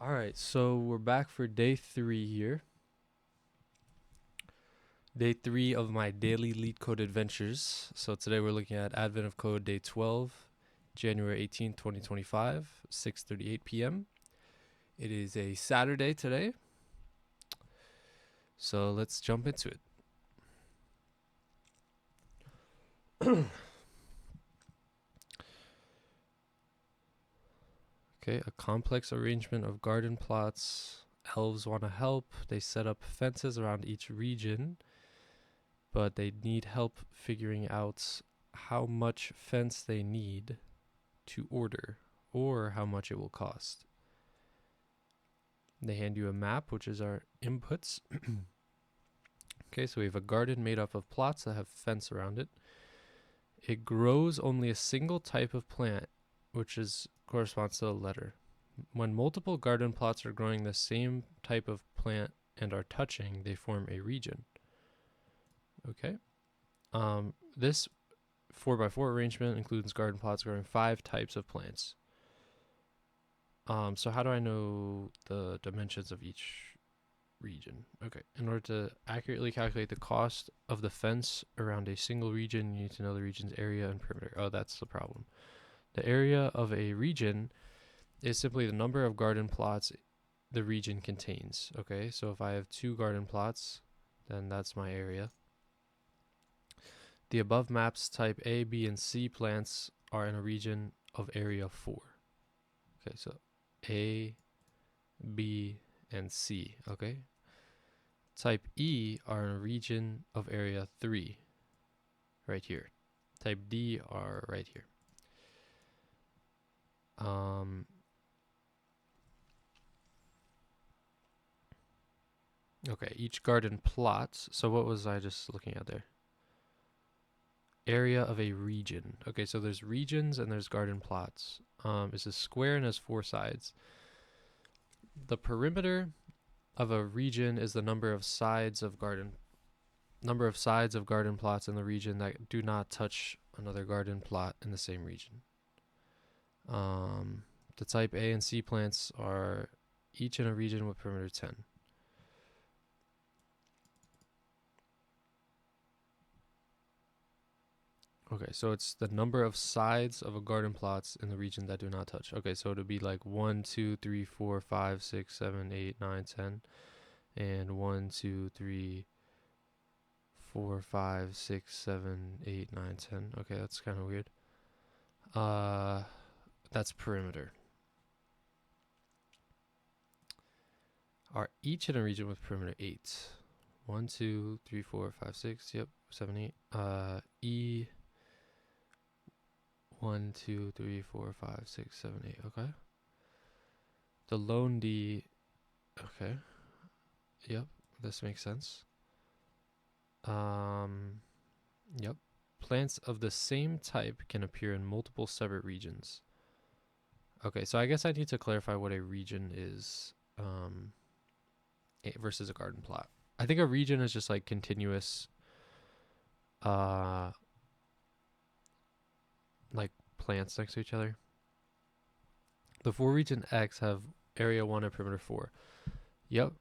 All right, so we're back for day 3 here. Day 3 of my daily Lead Code adventures. So today we're looking at Advent of Code day 12, January 18th, 2025, 6:38 p.m. It is a Saturday today. So let's jump into it. Okay, a complex arrangement of garden plots. Elves want to help. They set up fences around each region, but they need help figuring out how much fence they need to order or how much it will cost. They hand you a map, which is our inputs. Okay, so we have a garden made up of plots that have fence around it. It grows only a single type of plant, which corresponds to a letter. When multiple garden plots are growing the same type of plant and are touching, they form a region. Okay. This 4x4 arrangement includes garden plots growing 5 types of plants. So how do I know the dimensions of each region? Okay, in order to accurately calculate the cost of the fence around a single region, you need to know the region's area and perimeter. Oh, that's the problem. The area of a region is simply the number of garden plots the region contains. Okay, so if I have 2 garden plots, then that's my area. The above maps type A, B, and C plants are in a region of area 4. Okay, so A, B, and C. Okay. Type E are in a region of area 3, right here. Type D are right here. Okay, each garden plot. So what was I just looking at there? Area of a region. Okay, so there's regions and there's garden plots. It's a square and has 4 sides. The perimeter of a region is the number of sides of garden plots in the region that do not touch another garden plot in the same region. The type A and C plants are each in a region with perimeter 10. Okay, so it's the number of sides of a garden plots in the region that do not touch. Okay, so it would be like 1, 2, 3, 4, 5, 6, 7, 8, 9, 10. And 1, 2, 3, 4, 5, 6, 7, 8, 9, 10. Okay, that's kind of weird. That's perimeter. Are each in a region with perimeter 8. 1, 2, 3, 4, 5, 6. Yep, 7, 8. E 1, 2, 3, 4, 5, 6, 7, 8. Okay. The lone D. Okay. Yep, this makes sense. Yep. Plants of the same type can appear in multiple separate regions. Okay, so I guess I need to clarify what a region is versus a garden plot. I think a region is just like continuous, like plants next to each other. The 4 region X have area 1 and perimeter 4. Yep.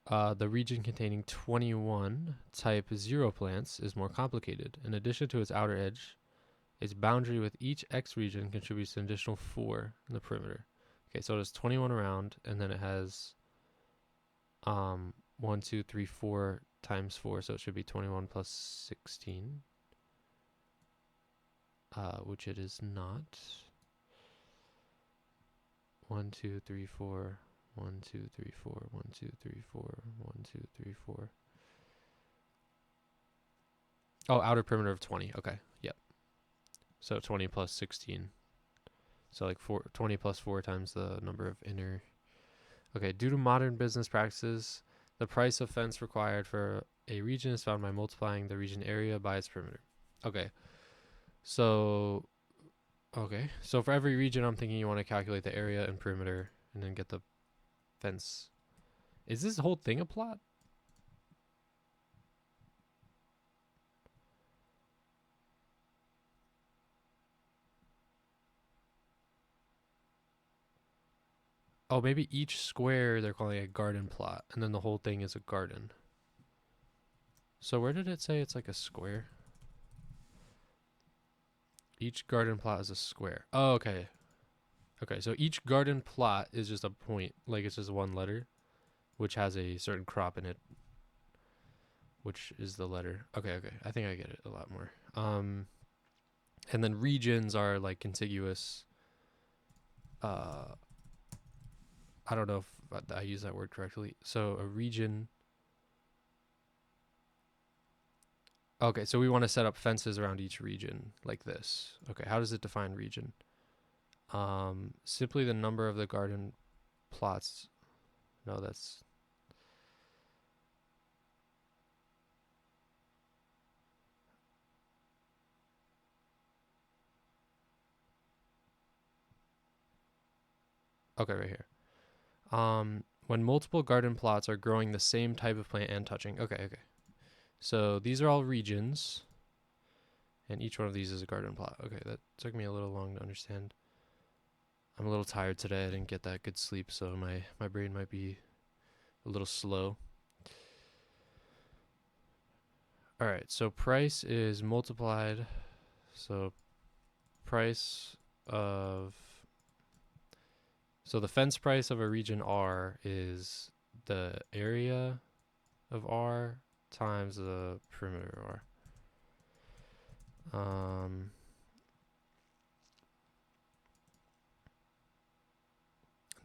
The region containing 21 type 0 plants is more complicated. In addition to its outer edge, its boundary with each X region contributes an additional 4 in the perimeter. Okay, so it has 21 around, and then it has 1, 2, 3, 4 times 4, so it should be 21 plus 16, which it is not. 1, 2, 3, 4, 1, 2, 3, 4, 1, 2, 3, 4, 1, 2, 3, 4. Oh, outer perimeter of 20. Okay, yep. So 20 plus 16. So like 20 plus 4 times the number of inner. Okay, due to modern business practices, the price of fence required for a region is found by multiplying the region area by its perimeter. Okay, so for every region, I'm thinking you want to calculate the area and perimeter and then get the fence. Is this whole thing a plot? Oh, maybe each square they're calling a garden plot, and then the whole thing is a garden. So where did it say it's like a square? Each garden plot is a square. Oh, okay. Okay, so each garden plot is just a point, like it's just one letter, which has a certain crop in it, which is the letter. Okay, okay. I think I get it a lot more. And then regions are like contiguous. I don't know if I use that word correctly. So a region. Okay, so we want to set up fences around each region like this. Okay, how does it define region? Simply the number of the garden plots. No, that's okay right here. When multiple garden plots are growing the same type of plant and touching. Okay, okay. So these are all regions, and each one of these is a garden plot. Okay, that took me a little long to understand. I'm a little tired today. I didn't get that good sleep, so my brain might be a little slow. All right, so price is multiplied. So price of so the fence price of a region R is the area of R times the perimeter R.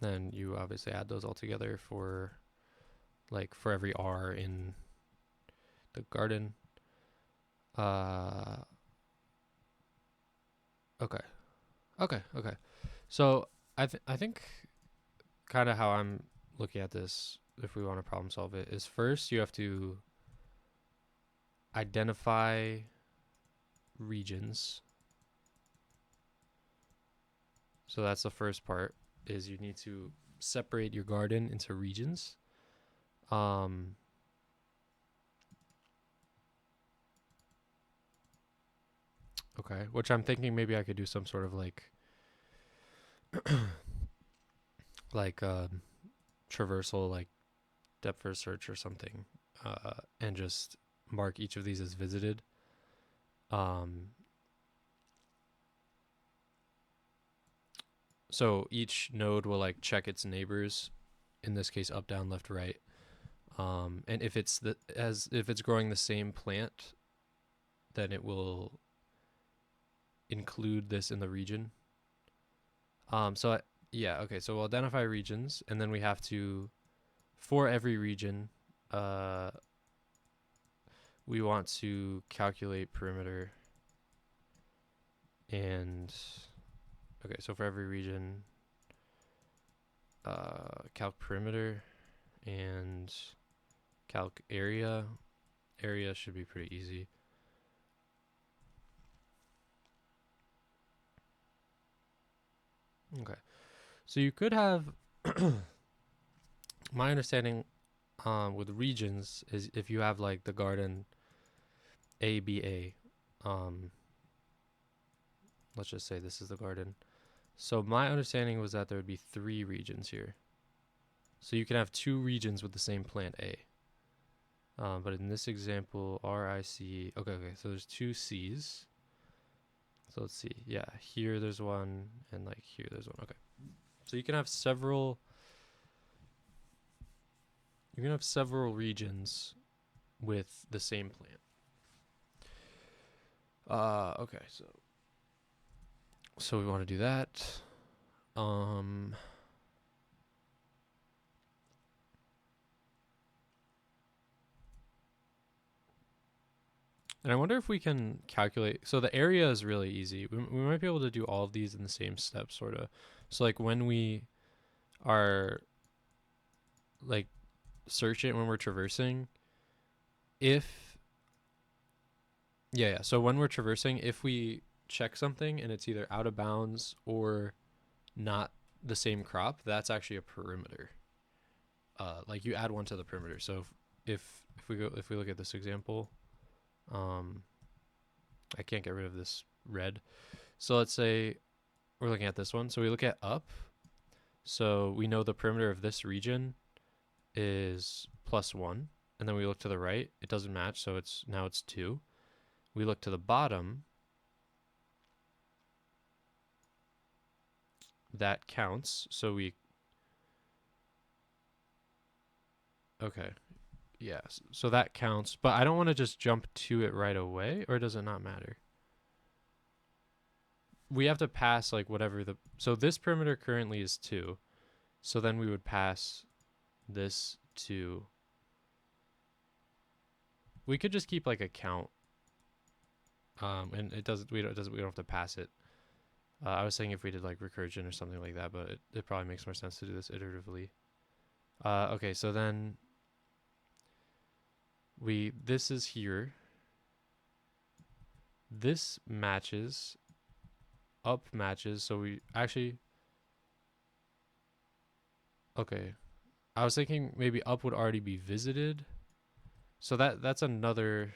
Then you obviously add those all together for for every R in the garden. Okay. Okay. Okay. So I think kind of how I'm looking at this, if we want to problem solve it, is first you have to identify regions. So that's the first part, is you need to separate your garden into regions. Okay, which I'm thinking maybe I could do some sort of like traversal, like depth first search or something, and just mark each of these as visited. So each node will like check its neighbors, in this case up, down, left, right. And if it's if it's growing the same plant, then it will include this in the region. Yeah, okay. So we'll identify regions, and then we have to, for every region, we want to calculate perimeter. And okay, so for every region, calc perimeter and calc area. Area should be pretty easy. Okay, so you could have my understanding with regions is if you have like the garden ABA, let's just say this is the garden. So my understanding was that there would be 3 regions here. So you can have 2 regions with the same plant A. But in this example, RIC, okay, so there's 2 C's. So let's see, yeah, here there's one, and like here there's one, okay. So you can have several regions with the same plant. Okay, so we want to do that. And I wonder if we can calculate. So the area is really easy. We might be able to do all of these in the same step, sort of. So like when we are like searching, when we're traversing, so when we're traversing, if we check something and it's either out of bounds or not the same crop, that's actually a perimeter. Like you add one to the perimeter. So if we look at this example, I can't get rid of this red. So let's say we're looking at this one. So we look at up. So we know the perimeter of this region is +1, and then we look to the right, it doesn't match, so now it's 2. We look to the bottom, that counts, so okay, yeah, so that counts, but I don't want to just jump to it right away, or does it not matter? We have to pass like whatever so this perimeter currently is 2, so then we would pass this to, we could just keep like a count, and we don't have to pass it. I was saying if we did like recursion or something like that, but it probably makes more sense to do this iteratively. Okay, so then this is here. This matches, up matches, so we actually, okay. I was thinking maybe up would already be visited. So that's another,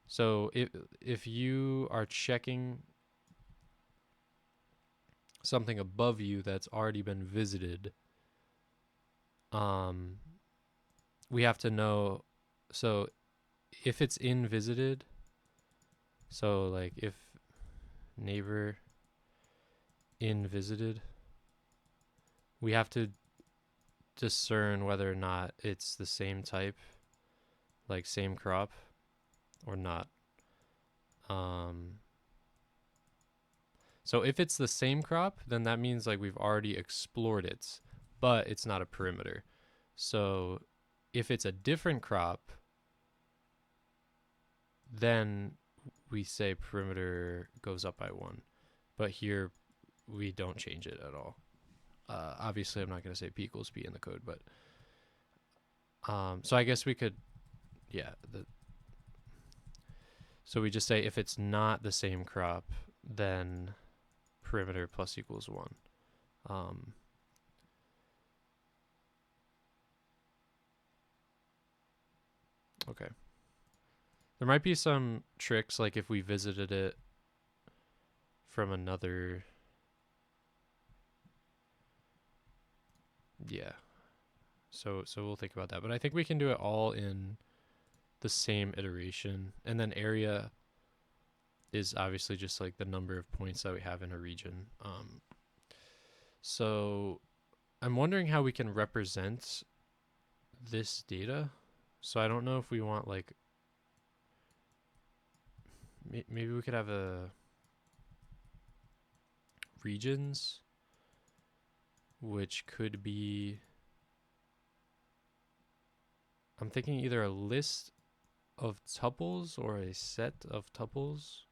so if you are checking something above you that's already been visited, we have to know, so if it's in visited, so like if neighbor in visited, we have to discern whether or not it's the same type, like same crop or not. So if it's the same crop, then that means like we've already explored it, but it's not a perimeter. So if it's a different crop, then we say perimeter goes up by 1. But here we don't change it at all. Obviously, I'm not going to say P equals P in the code, but so I guess we could, yeah. So we just say if it's not the same crop, then perimeter plus equals 1. Okay. There might be some tricks, like if we visited it from another, yeah. So we'll think about that. But I think we can do it all in the same iteration. And then area is obviously just like the number of points that we have in a region. So I'm wondering how we can represent this data. So I don't know if we want like, maybe we could have a regions, which could be, I'm thinking either a list of tuples or a set of tuples.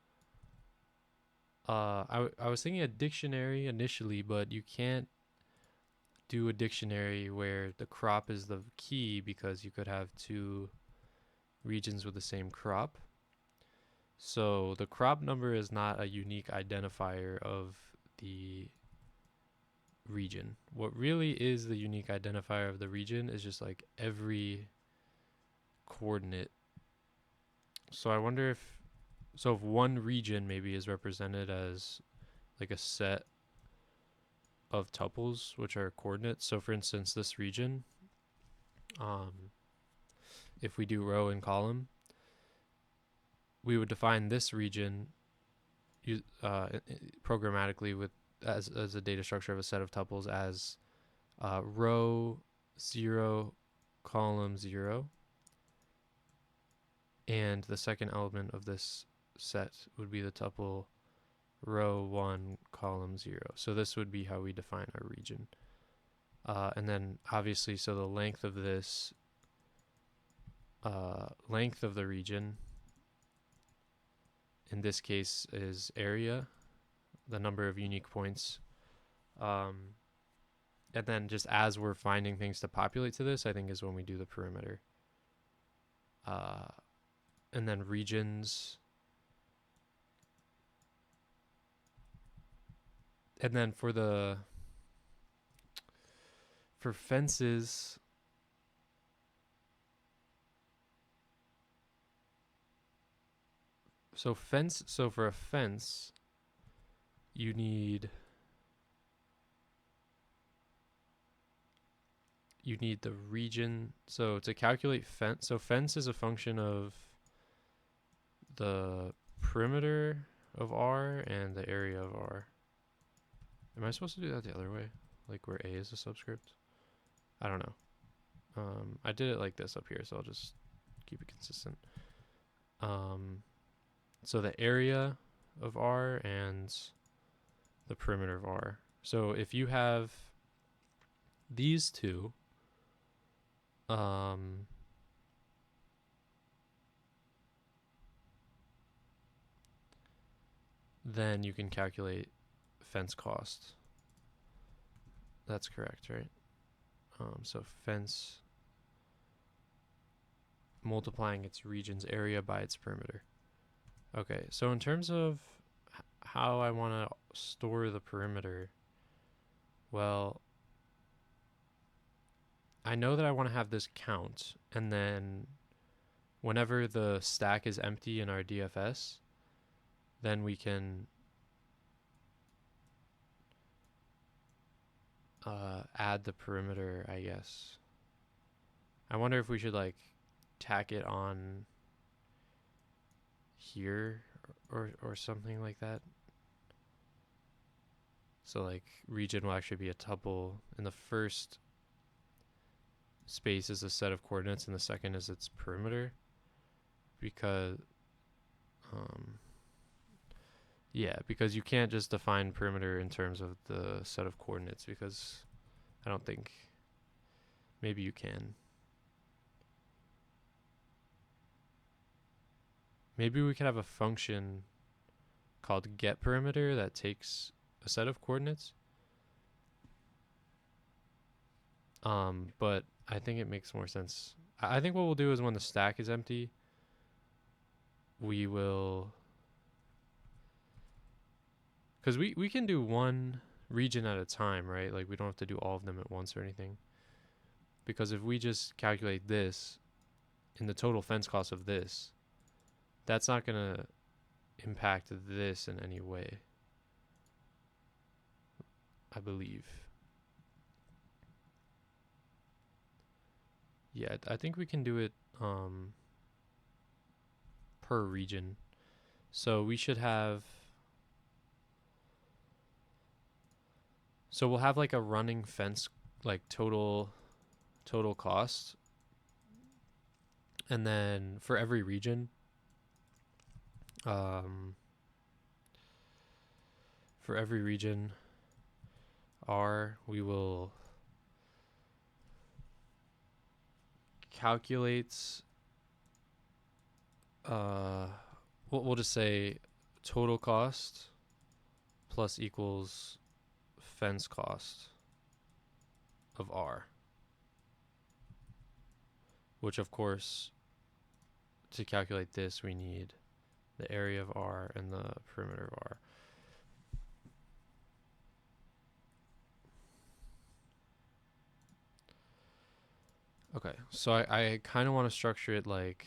I was thinking a dictionary initially, but you can't do a dictionary where the crop is the key because you could have 2 regions with the same crop. So the crop number is not a unique identifier of the region. What really is the unique identifier of the region is just like every coordinate. So I wonder if one region maybe is represented as like a set of tuples, which are coordinates. So for instance, this region, if we do row and column, we would define this region programmatically with as a data structure of a set of tuples as row 0, column 0. And the second element of this set would be the tuple row 1, column 0. So this would be how we define our region. And then obviously, so the length of this, length of the region, in this case is area, the number of unique points. And then just as we're finding things to populate to this, I think is when we do the perimeter. And then regions. And then for fences, so for a fence, you need you need the region. So to calculate fence, so fence is a function of the perimeter of R and the area of R. Am I supposed to do that the other way? Like where A is a subscript? I don't know. I did it like this up here, so I'll just keep it consistent. So the area of R and the perimeter of R. So if you have these two, then you can calculate fence cost. That's correct, right? So fence multiplying its region's area by its perimeter. Okay, so in terms of how I want to store the perimeter, well, I know that I want to have this count, and then whenever the stack is empty in our DFS, then we can add the perimeter, I guess. I wonder if we should like tack it on here or something like that. So like region will actually be a tuple, and the first space is a set of coordinates and the second is its perimeter, because because you can't just define perimeter in terms of the set of coordinates, because I don't think, maybe you can. Maybe we could have a function called getPerimeter that takes a set of coordinates. But I think it makes more sense. I think what we'll do is when the stack is empty, we will, because we can do one region at a time, right? Like we don't have to do all of them at once or anything. Because if we just calculate this in the total fence cost of this, that's not going to impact this in any way, I believe. Yeah, I think we can do it per region. So we should have, so we'll have like a running fence, like total cost. And then for every region, R, we will calculate, we'll just say total cost plus equals fence cost of R, which of course, to calculate this, we need the area of R and the perimeter of R. Okay, so I kind of want to structure it like,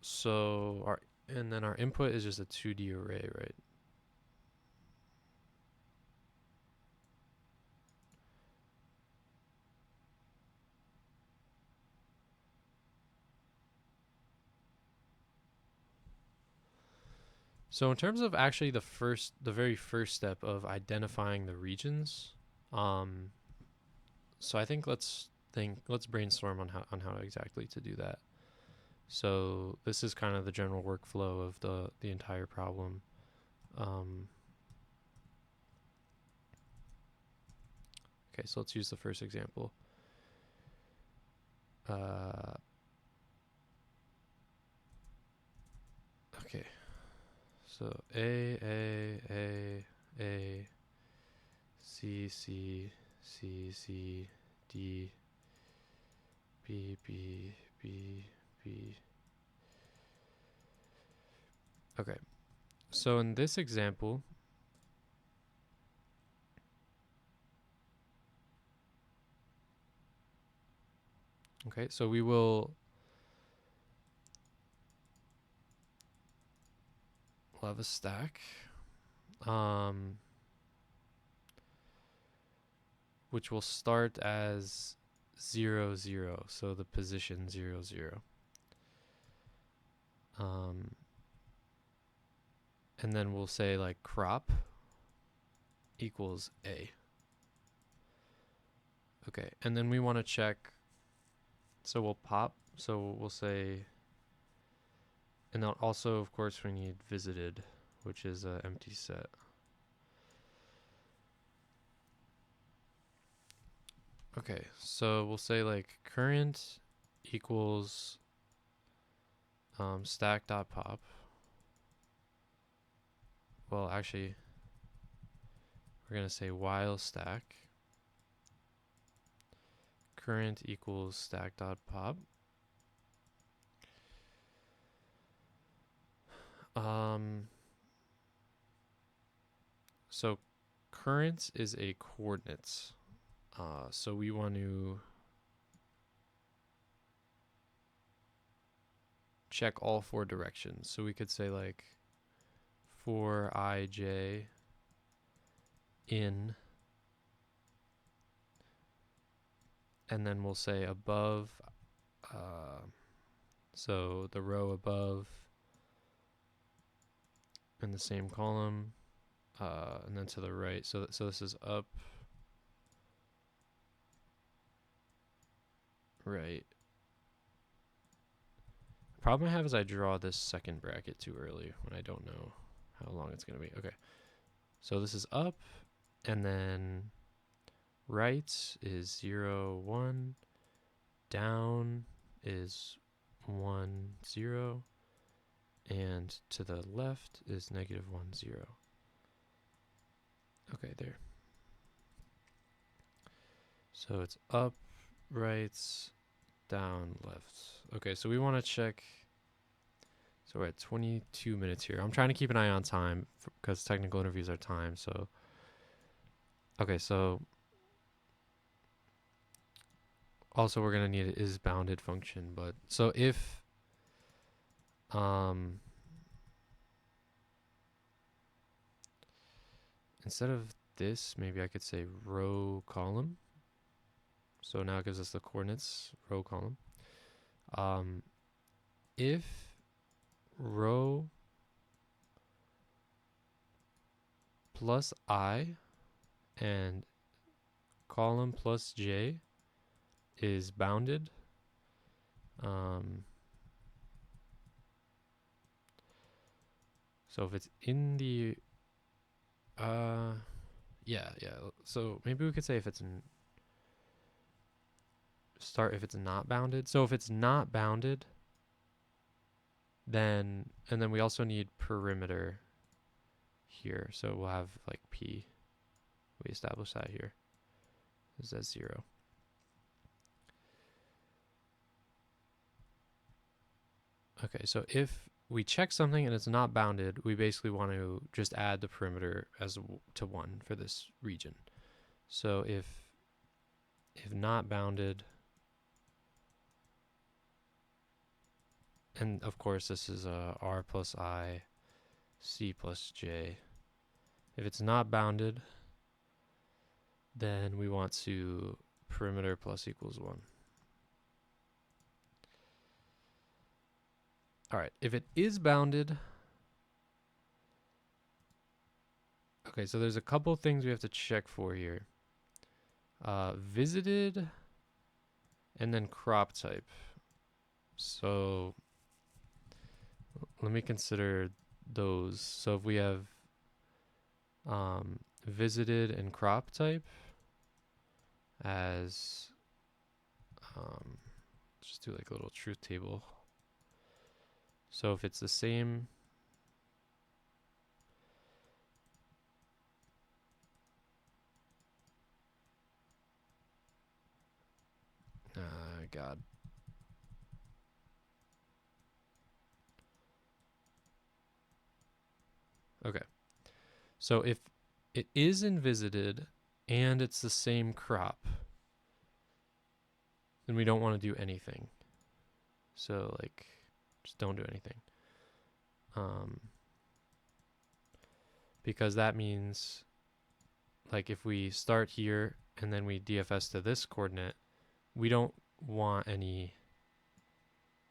so and then our input is just a 2D array, right? So in terms of actually the very first step of identifying the regions, so I think let's brainstorm on how exactly to do that. So this is kind of the general workflow of the entire problem. Okay, so let's use the first example. Okay, so A, C, C, C, C, D, B, B, B, B. Okay, so in this example, okay, so we will, we'll have a stack, which will start as 0, 0. So the position 0, 0. And then we'll say like crop equals A. Okay, and then we want to check. So we'll pop. So we'll say, and then also, of course, we need visited, which is an empty set. Okay, so we'll say like current equals stack.pop. Well, actually, we're going to say while stack current equals stack.pop. So current is a coordinates. So we want to check all 4 directions. So we could say like for ij in, and then we'll say above, so the row above in the same column, and then to the right. So this is up, right. The problem I have is I draw this second bracket too early when I don't know how long it's going to be. Okay, so this is up, and then right is 0, 1, down is 1, 0, and to the left is -1, 0. Okay, there. So it's up, right, down, left. Okay, so we want to check. So we're at 22 minutes here. I'm trying to keep an eye on time because technical interviews are timed. So, okay, so also we're gonna need an is bounded function. But so if instead of this, maybe I could say row column. So now it gives us the coordinates, row column. If row plus I and column plus j is bounded, so if it's in the yeah, so maybe we could say if it's if it's not bounded. So if it's not bounded, then, and then we also need perimeter here. So we'll have like P. We establish that here is at 0. Okay, so if we check something and it's not bounded, we basically want to just add the perimeter as to 1 for this region. So if not bounded, and of course this is r plus I, c plus j. If it's not bounded, then we want to perimeter plus equals 1. All right, if it is bounded, okay, so there's a couple things we have to check for here. Visited and then crop type. So let me consider those. So if we have visited and crop type as, just do like a little truth table. So if it's the same, God. Okay. So if it is in visited and it's the same crop, then we don't want to do anything. So like, just don't do anything. because that means like if we start here and then we DFS to this coordinate, we don't want any,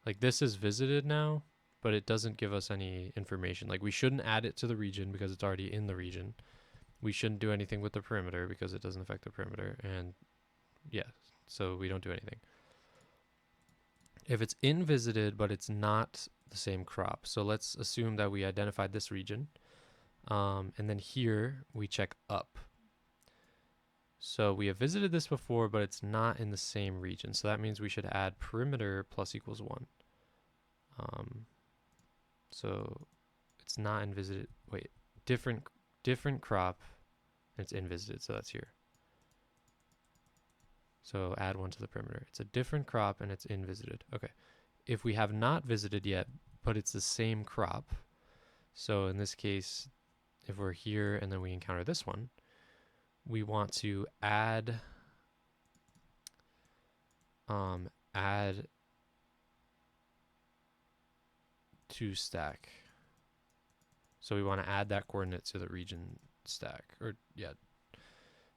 like this is visited now, but it doesn't give us any information. Like we shouldn't add it to the region because it's already in the region. We shouldn't do anything with the perimeter because it doesn't affect the perimeter. And yeah, so we don't do anything. If it's in visited, but it's not the same crop. So let's assume that we identified this region. And then here we check up. So we have visited this before, but it's not in the same region. So that means we should add perimeter plus equals 1. So it's not in visited. Wait, different crop. And it's in visited. So that's here. So add 1 to the perimeter. It's a different crop and it's in visited. Okay. If we have not visited yet, but it's the same crop. So in this case, if we're here and then we encounter this one, we want to add to stack. So we want to add that coordinate to the region stack, or yeah,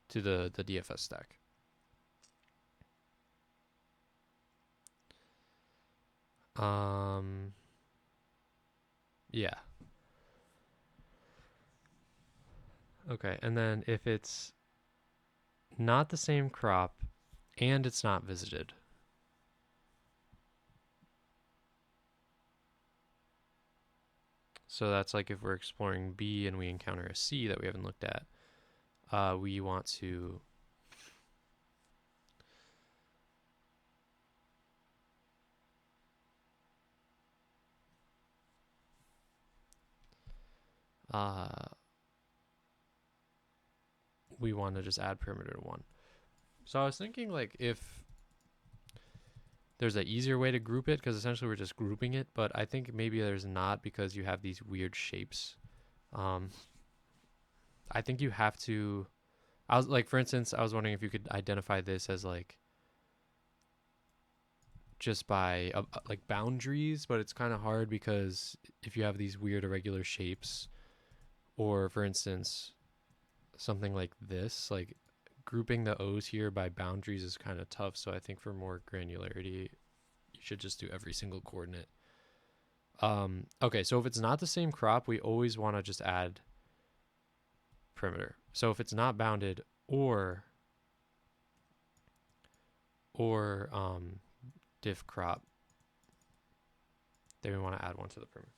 to the DFS stack. Yeah. Okay, and then if it's not the same crop and it's not visited, so that's like if we're exploring B and we encounter a C that we haven't looked at, we want to just add perimeter to 1. So I was thinking like if there's an easier way to group it, because essentially we're just grouping it, but I think maybe there's not, because you have these weird shapes. I think you have to, I was like, for instance, I was wondering if you could identify this as like just by like boundaries, but it's kind of hard because if you have these weird irregular shapes, or for instance, something like this, like grouping the O's here by boundaries is kind of tough. So I think for more granularity, you should just do every single coordinate. Okay, so if it's not the same crop, we always want to just add perimeter. So if it's not bounded or diff crop, then we want to add 1 to the perimeter.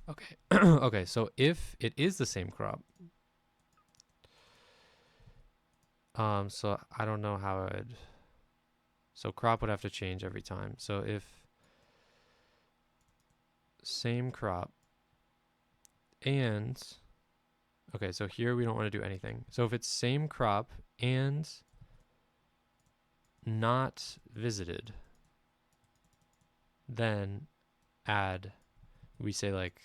Okay. Okay, so if it is the same crop, so I don't know how so crop would have to change every time. So if same crop and, okay, so here we don't want to do anything. So if it's same crop and not visited, then add, we say like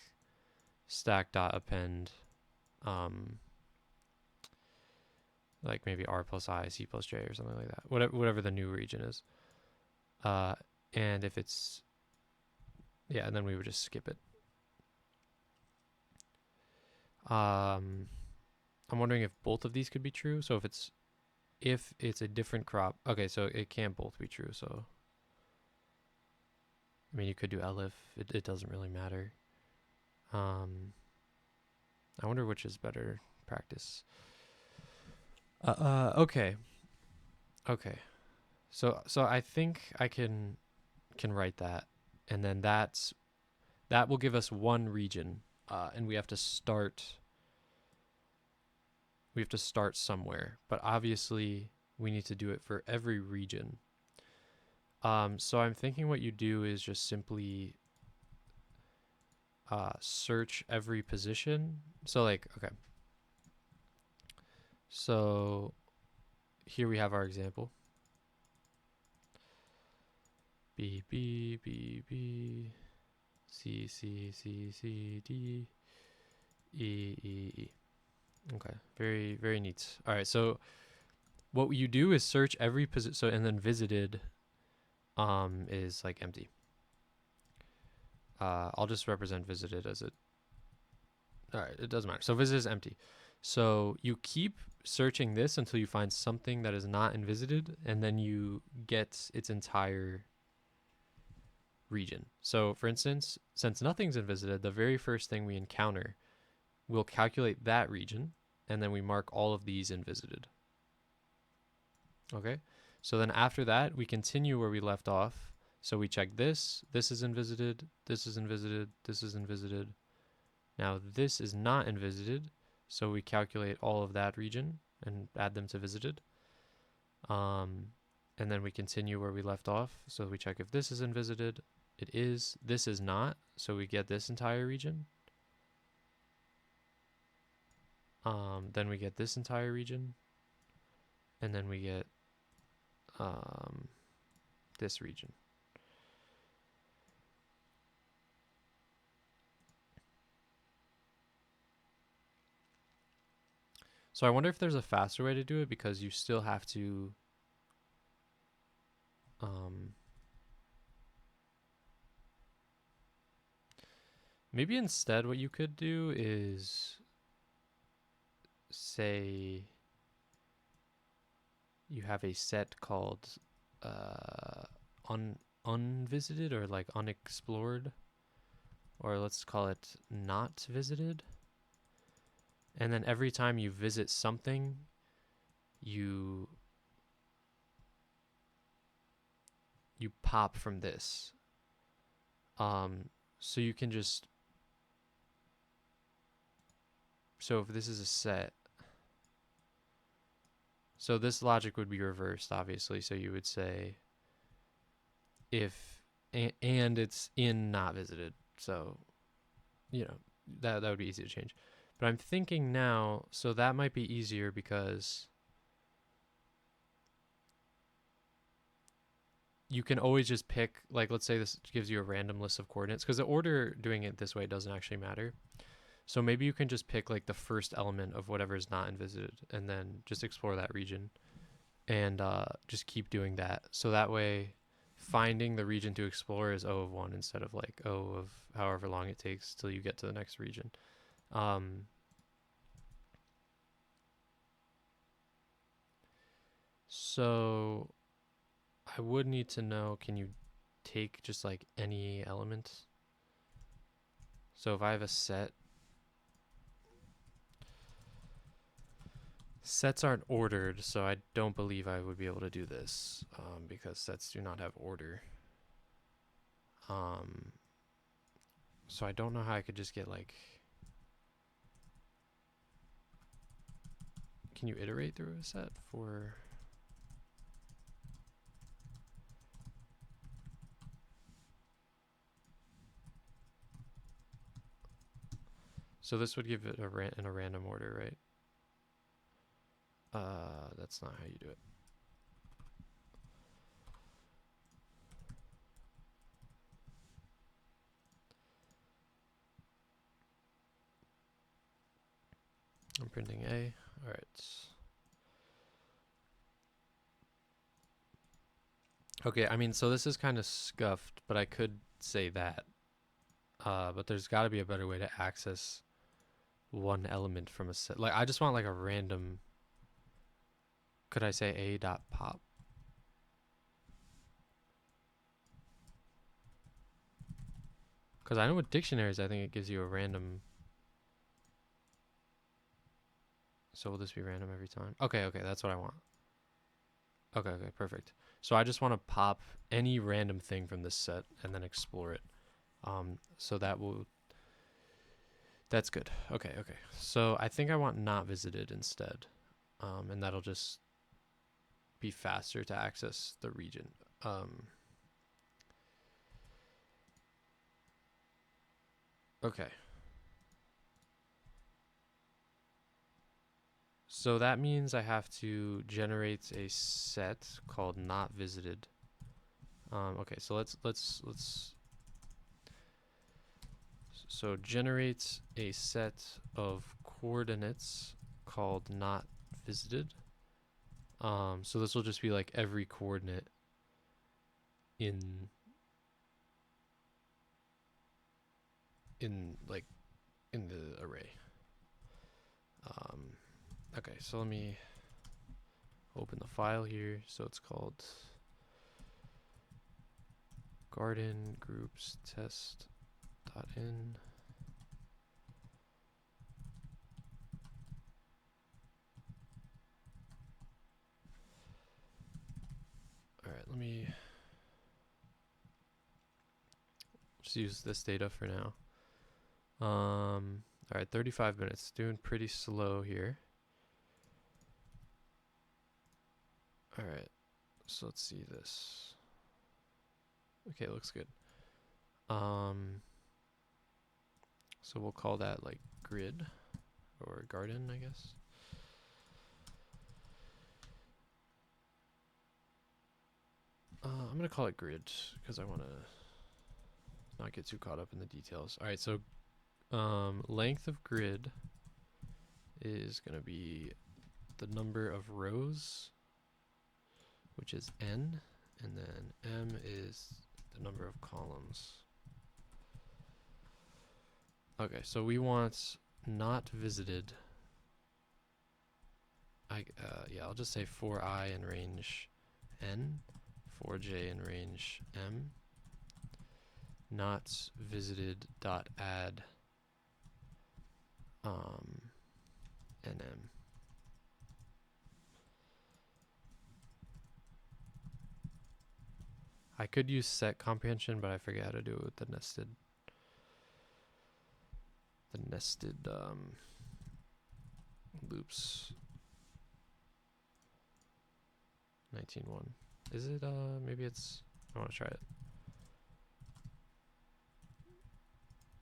stack dot append, like maybe R plus I, C plus J or something like that. Whatever the new region is. And if it's, yeah, and then we would just skip it. I'm wondering if both of these could be true. So if it's a different crop, okay, so it can't both be true. So I mean, you could do elif. It doesn't really matter. I wonder which is better practice. Okay. So I think I can write that, and then that will give us one region, and we have to start somewhere. But obviously, we need to do it for every region. So I'm thinking what you do is just simply search every position. So like, okay. So here we have our example. B, B, B, B, C, C, C, C, D, E, E, E. Okay, very, very neat. All right, so what you do is search every position, so, and then visited is like empty. I'll just represent visited as All right, it doesn't matter. So visit is empty. So you keep searching this until you find something that is not invisited, and then you get its entire region. So for instance, since nothing's invisited, the very first thing we encounter, we'll calculate that region, and then we mark all of these invisited. Okay, so then after that, we continue where we left off. So we check this, this is invisited, this is invisited, this is invisited. Now this is not invisited, so we calculate all of that region and add them to visited. And then we continue where we left off. So we check if this is invisited, it is, this is not, so we get this entire region. Then we get this entire region, and then we get this region. So I wonder if there's a faster way to do it, because you still have to maybe instead what you could do is say you have a set called unvisited, or like unexplored, or let's call it not visited. And then every time you visit something, you pop from this. So you can just, so if this is a set, so this logic would be reversed, obviously. So you would say if, and it's in not visited. So, you know, that would be easy to change. But I'm thinking now, so that might be easier because you can always just pick, like, let's say this gives you a random list of coordinates, because the order doing it this way doesn't actually matter. So maybe you can just pick like the first element of whatever is not invisited, and then just explore that region, and just keep doing that. So that way, finding the region to explore is O of 1 instead of like O of however long it takes till you get to the next region. So I would need to know, can you take just like any element? So if I have a set, sets aren't ordered, so I don't believe I would be able to do this, because sets do not have order. So I don't know how I could just get like, can you iterate through a set for? So this would give it in a random order, right? That's not how you do it. I'm printing A. All right. Okay, I mean, so this is kind of scuffed, but I could say that. But there's got to be a better way to access one element from a set. Like, I just want like a random. Could I say a dot pop? Because I know with dictionaries, I think it gives you a random. So will this be random every time? Okay, that's what I want. Okay, perfect. So I just want to pop any random thing from this set and then explore it. So that's good. Okay. So I think I want not visited instead. And that'll just be faster to access the region. Okay. So that means I have to generate a set called not visited. Okay, so let's so generate a set of coordinates called not visited. So this will just be like every coordinate in like in the array. Okay, so let me open the file here. So it's called garden groups test.in. All right, let me just use this data for now. All right, 35 minutes, doing pretty slow here. All right, so let's see this. Okay, looks good. So we'll call that like grid or garden, I guess. I'm gonna call it grid because I want to not get too caught up in the details. All right, so length of grid is gonna be the number of rows, which is n, and then m is the number of columns. Okay, so we want not visited. Yeah, I'll just say for I in range n, for j in range m, not visited dot add nm. I could use set comprehension, but I forget how to do it with the nested loops. 19.1. Is it maybe it's, I want to try it.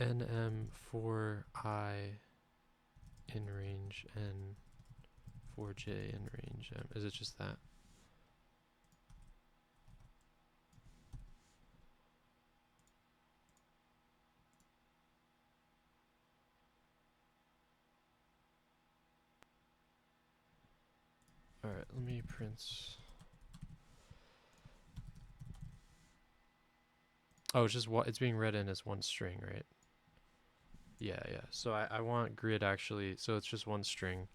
nm for I in range n, for j in range m. Is it just that? All right, let me print. Oh, it's just it's being read in as one string, right? Yeah, yeah. So I want grid actually, so it's just one string.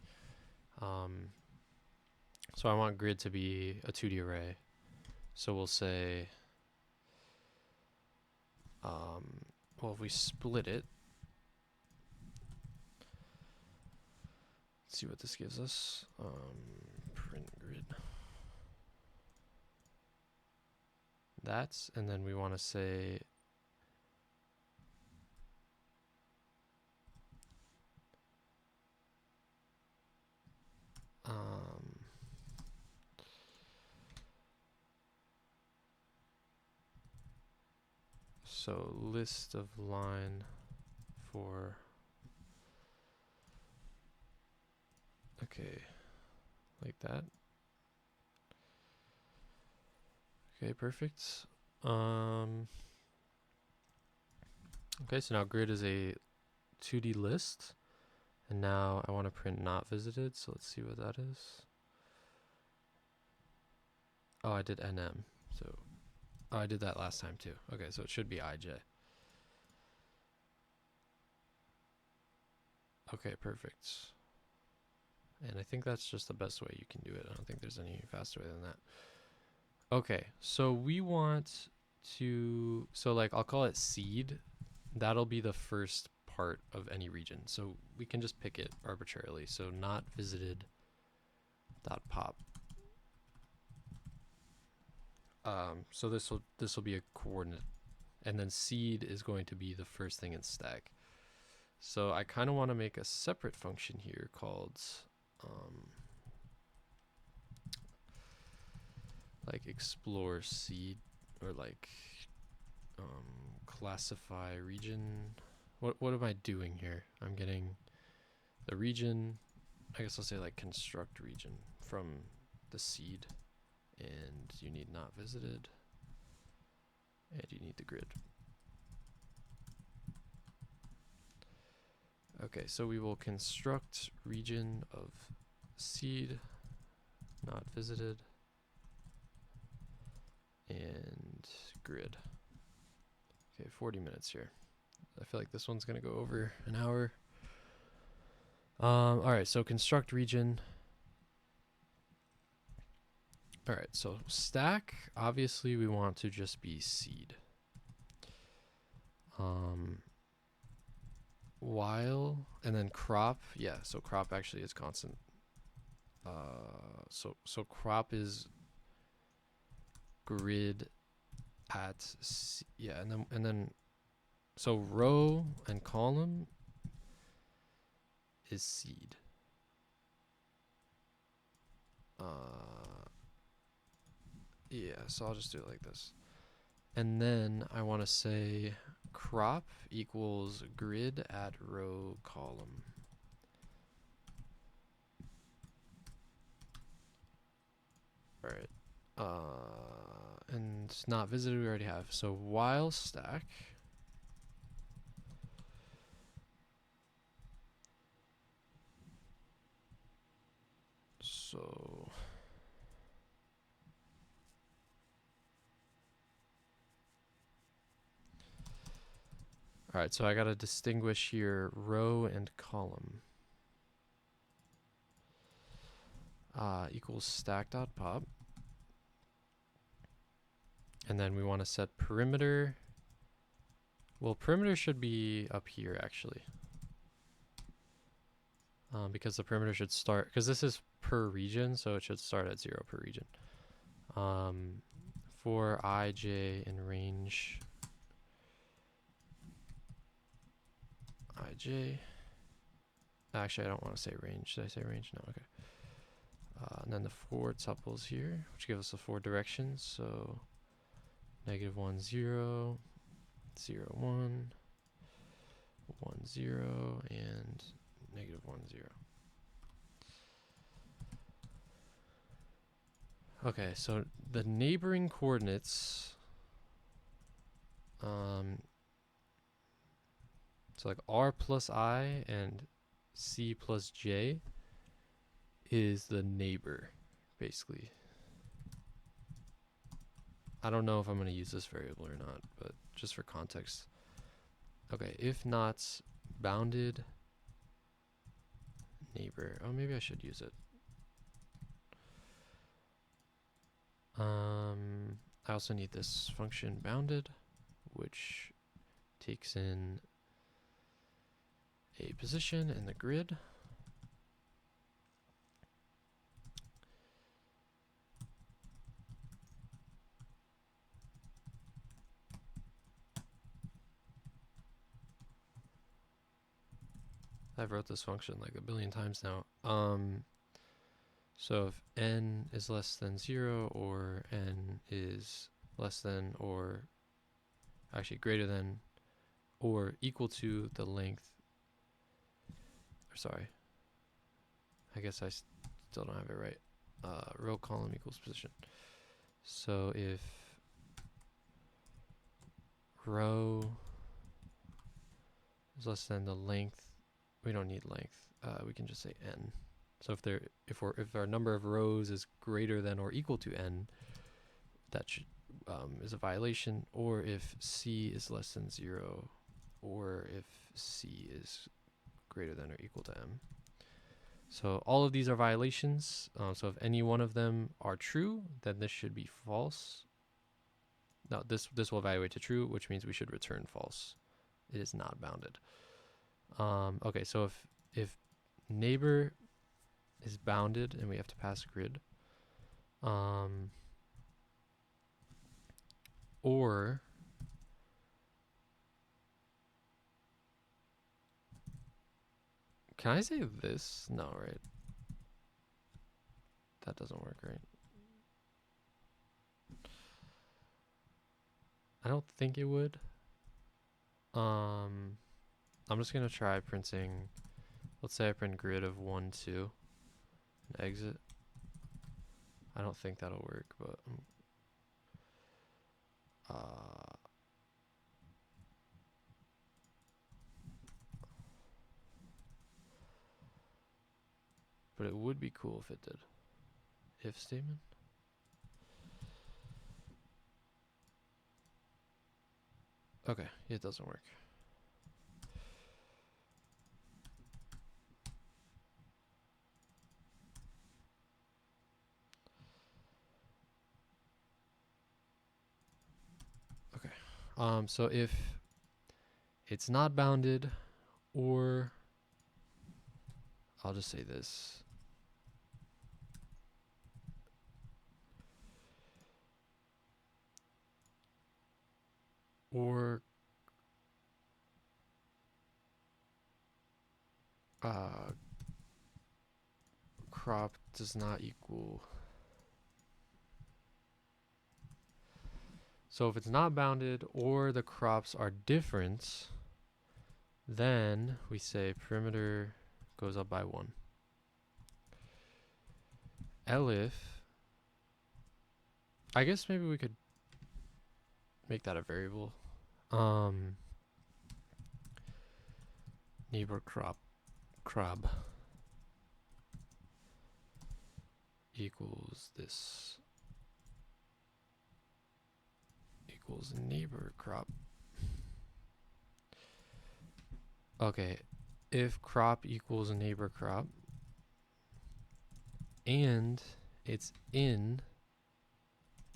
So I want grid to be a 2D array. So we'll say, well, if we split it, let's see what this gives us. Print grid. That's, and then we want to say, so list of line for, okay, like that. Okay, perfect. Okay, so now grid is a 2D list, and now I want to print not visited, so let's see what that is. Oh, I did nm, so, oh, I did that last time too. Okay, so it should be ij. Okay, perfect. And I think that's just the best way you can do it. I don't think there's any faster way than that. Okay, so we want to, so like I'll call it seed. That'll be the first part of any region. So we can just pick it arbitrarily. So not visited dot pop. So this will be a coordinate, and then seed is going to be the first thing in stack. So I kind of want to make a separate function here called like explore seed, or like classify region. What am I doing here? I'm getting the region. I guess I'll say like construct region from the seed, and you need not visited, and you need the grid. Okay, so we will construct region of seed, not visited, and grid. Okay, 40 minutes here. I feel like this one's gonna go over an hour. All right, so construct region. All right, so stack, obviously we want to just be seed. While, and then crop, yeah, so crop actually is constant. So crop is grid at yeah, and then so row and column is seed. Yeah, so I'll just do it like this. And then I want to say crop equals grid at row column. All right. And not visited we already have. So while stack. So all right, so I got to distinguish here row and column. Equals stack.pop. And then we want to set perimeter. Well, perimeter should be up here actually. Because the perimeter should start, because this is per region, so it should start at 0 per region. For ij in range ij. Actually, I don't want to say range. Did I say range? No, okay. And then the 4 tuples here, which give us the 4 directions. So -1, 0, 0, 1, 1, 0, and -1, 0. Okay, so the neighboring coordinates, so like r plus I and c plus j is the neighbor, basically. I don't know if I'm going to use this variable or not, but just for context. Okay, if not bounded neighbor. Oh, maybe I should use it. I also need this function bounded, which takes in a position in the grid. I've wrote this function like a billion times now. So if n is less than 0 or n is less than or actually greater than or equal to the length, or sorry, I guess I still don't have it right. Row column equals position. So if row is less than the length, we don't need length. We can just say n. So if our number of rows is greater than or equal to n, that should is a violation. Or if c is less than 0, or if c is greater than or equal to m. So all of these are violations. So if any one of them are true, then this should be false. No, this will evaluate to true, which means we should return false. It is not bounded. Okay, so if neighbor is bounded and we have to pass a grid, or can I say this? No, right? That doesn't work, right? I don't think it would. I'm just gonna try printing. Let's say I print grid of 1, 2, and exit. I don't think that'll work, but but it would be cool if it did. If statement. Okay, it doesn't work. So if it's not bounded, or I'll just say this. Or crop does not equal. So if it's not bounded or the crops are different, then we say perimeter goes up by 1. Elif, I guess maybe we could make that a variable. Neighbor crop equals this equals neighbor crop. Okay, if crop equals neighbor crop and it's in,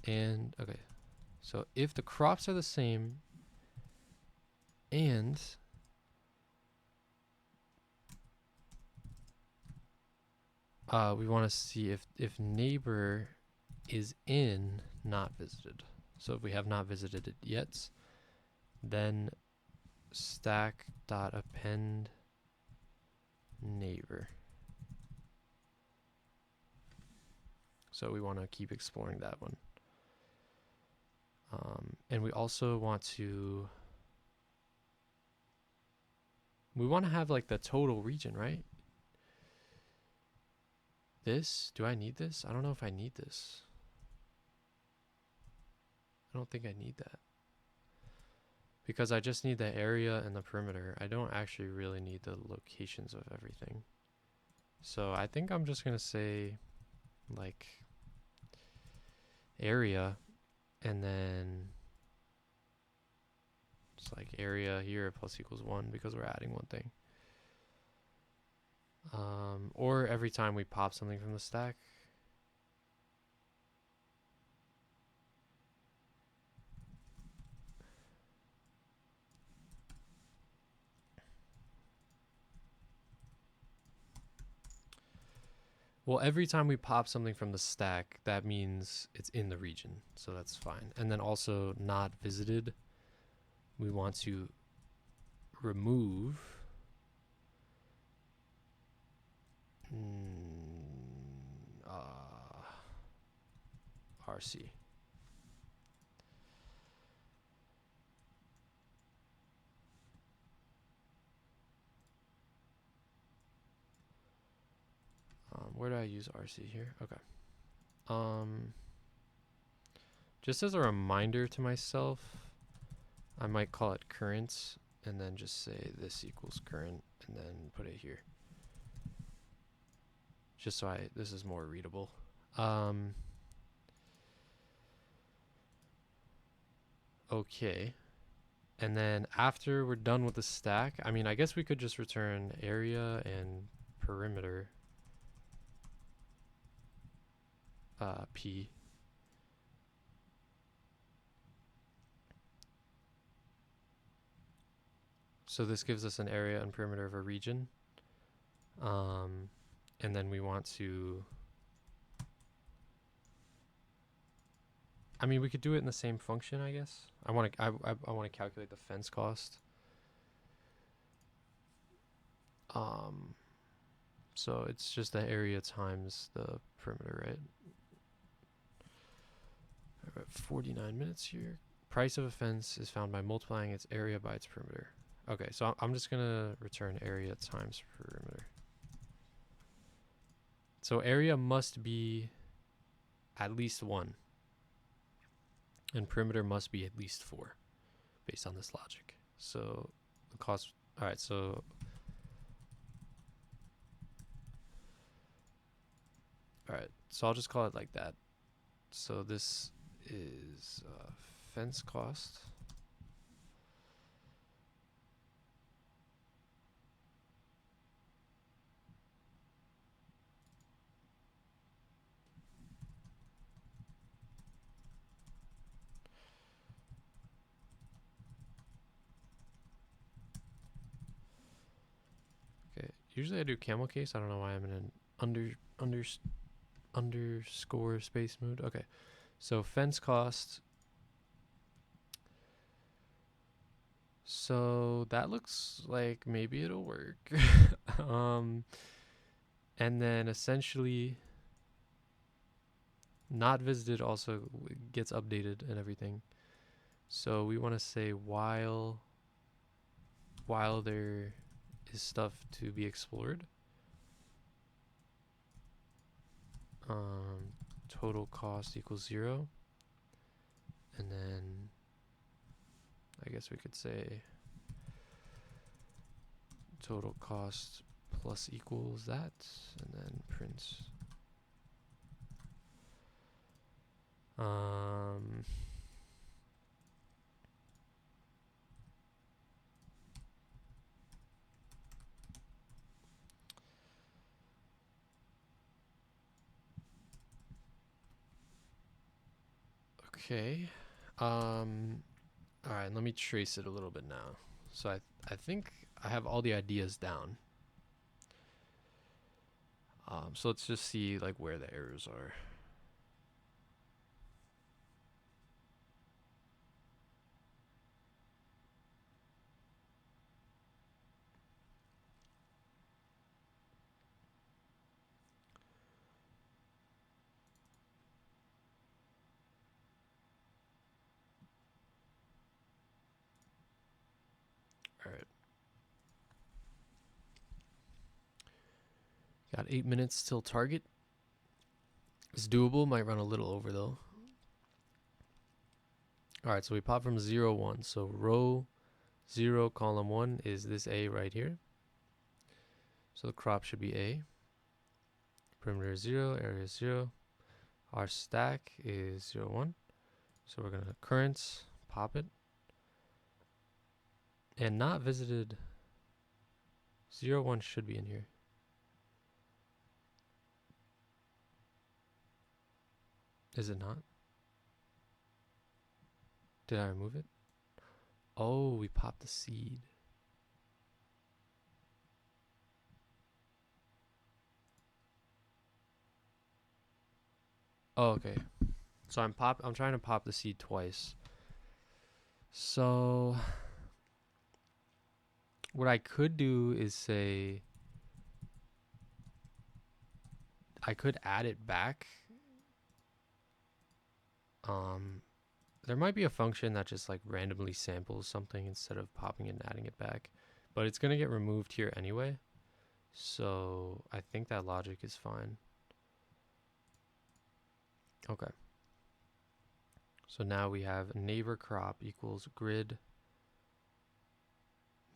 and okay, so if the crops are the same and we want to see if neighbor is in not visited. So if we have not visited it yet, then stack dot append neighbor. So we want to keep exploring that one. And we also want to have like the total region, right? This, do I need this? I don't know if I need this. I don't think I need that. Because I just need the area and the perimeter. I don't actually really need the locations of everything. So I think I'm just going to say like area and then it's like area here plus equals 1 because we're adding one thing. Or every time we pop something from the stack. Well, every time we pop something from the stack, that means it's in the region, so that's fine. And then also not visited, we want to remove RC. Where do I use RC here? Okay. Just as a reminder to myself, I might call it current and then just say this equals current and then put it here. Just so this is more readable. Okay. And then after we're done with the stack, I mean, I guess we could just return area and perimeter P. So this gives us an area and perimeter of a region. And then we want to, I mean, we could do it in the same function, I guess. I want to calculate the fence cost. So it's just the area times the perimeter, right? We're at 49 minutes here. Price of a fence is found by multiplying its area by its perimeter. Okay, so I'm just gonna return area times perimeter. So area must be at least 1. And perimeter must be at least 4 based on this logic. So the cost, all right, so I'll just call it like that. So this is fence cost. Usually I do camel case. I don't know why I'm in an underscore space mode. Okay. So fence cost. So that looks like maybe it'll work. And then essentially not visited also gets updated and everything. So we want to say while there is stuff to be explored, total cost equals 0, and then I guess we could say total cost plus equals that, and then print okay. All right, let me trace it a little bit now. So I think I have all the ideas down. So let's just see like where the errors are. All right. Got 8 minutes till target. It's doable, might run a little over though. All right, so we pop from 0, 1. So row 0, column 1 is this A right here. So the crop should be A. Perimeter is 0, area is 0. Our stack is 0, 1. So we're gonna currents, pop it. And not visited 0, 1 should be in here. Is it not? Did I remove it? Oh, we popped the seed. Oh, okay. So I'm trying to pop the seed twice. So what I could do is say I could add it back. There might be a function that just like randomly samples something instead of popping it and adding it back, but it's gonna get removed here anyway. So I think that logic is fine. Okay. So now we have neighbor crop equals grid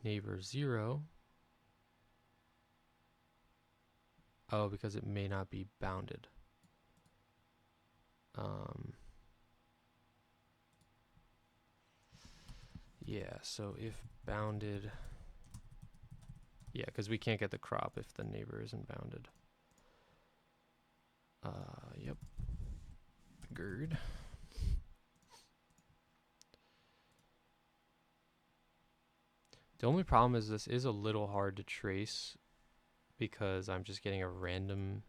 neighbor 0. Oh, because it may not be bounded. Yeah, so if bounded, yeah, because we can't get the crop if the neighbor isn't bounded. Yep. Gird. The only problem is this is a little hard to trace because I'm just getting a random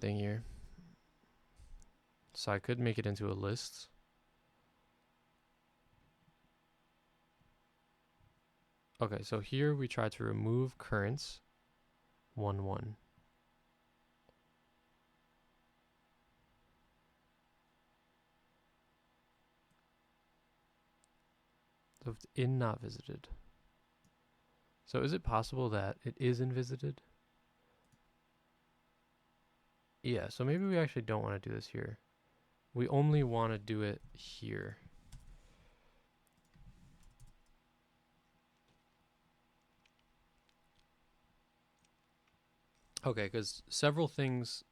thing here. So I could make it into a list. Okay, so here we try to remove currents 1, 1. So it's in not visited. So is it possible that it is in visited? Yeah, so maybe we actually don't want to do this here. We only want to do it here. Okay, because several things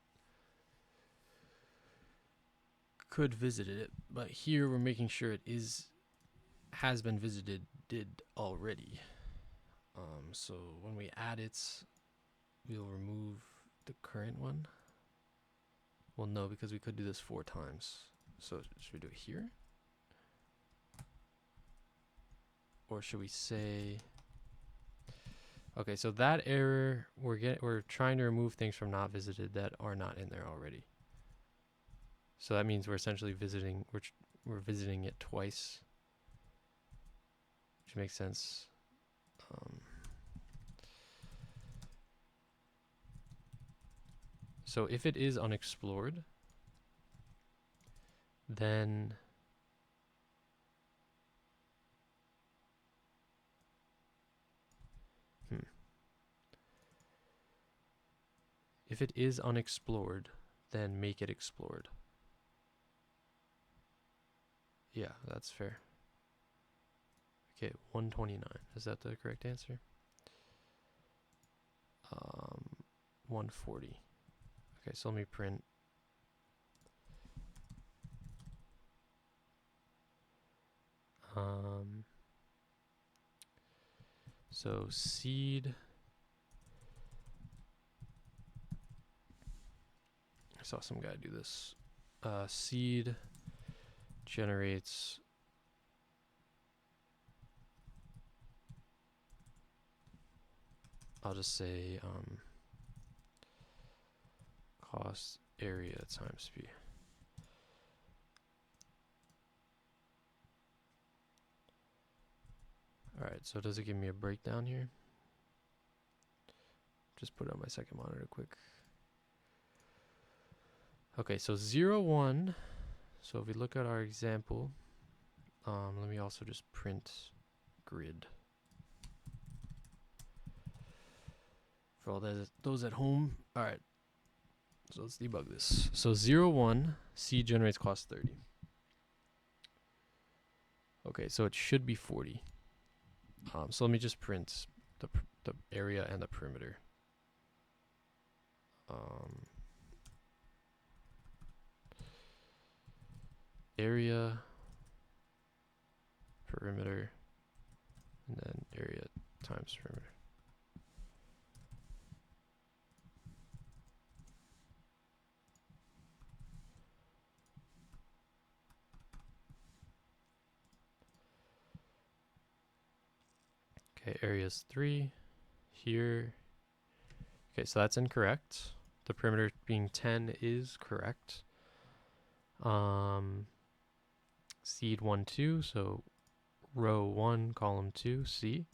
could visit it, but here we're making sure it has been visited already. So when we add it, we'll remove the current one. Well, no, because we could do this 4 times. So should we do it here? or should we say, okay, so that error, we're trying to remove things from not visited that are not in there already. So that means we're essentially visiting, we're visiting it twice, which makes sense. So if it is unexplored, then if it is unexplored, then make it explored. Yeah, that's fair. Okay, 129. Is that the correct answer? 140. Okay, so let me print. So seed. I saw some guy do this. Seed generates I'll just say cost area times p. Alright, so does it give me a breakdown here? Just put it on my second monitor quick. Okay, so 0, 1. So if we look at our example, let me also just print grid. For all those at home. Alright, so let's debug this. So 0, 1, C generates cost 30. Okay, so it should be 40. So let me just print the area and the perimeter. Area, perimeter, and then area times perimeter. Okay, area is 3 here. Okay, so that's incorrect. The perimeter being 10 is correct. Seed 1, 2, so row 1, column 2, C.